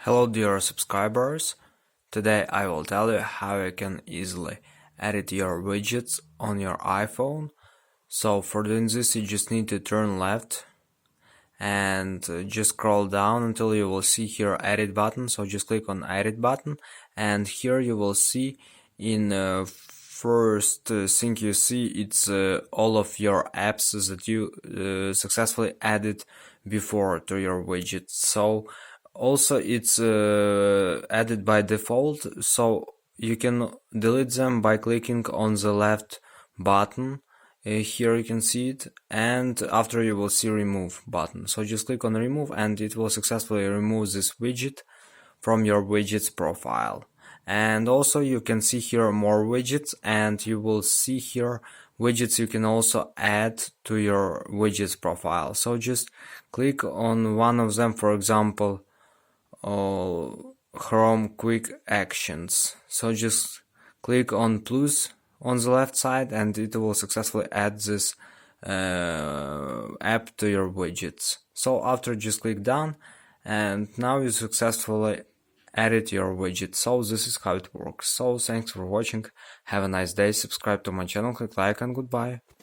Hello dear subscribers, today I will tell you how you can easily edit your widgets on your iPhone. So for doing this you just need to turn left and just scroll down until you will see here edit button. So just click on edit button and here you will see in first thing you see it's all of your apps that you successfully added before to your widget. So also it's added by default, so you can delete them by clicking on the left button. Here you can see it, and after you will see remove button. So just click on remove and it will successfully remove this widget from your widgets profile. And also you can see here more widgets, and you will see here widgets you can also add to your widgets profile. So just click on one of them, for example Chrome quick actions. So just click on plus on the left side and it will successfully add this app to your widgets. So after just click done, and now you successfully edit your widget. So this is how it works. So thanks for watching, have a nice day, subscribe to my channel, click like, and goodbye.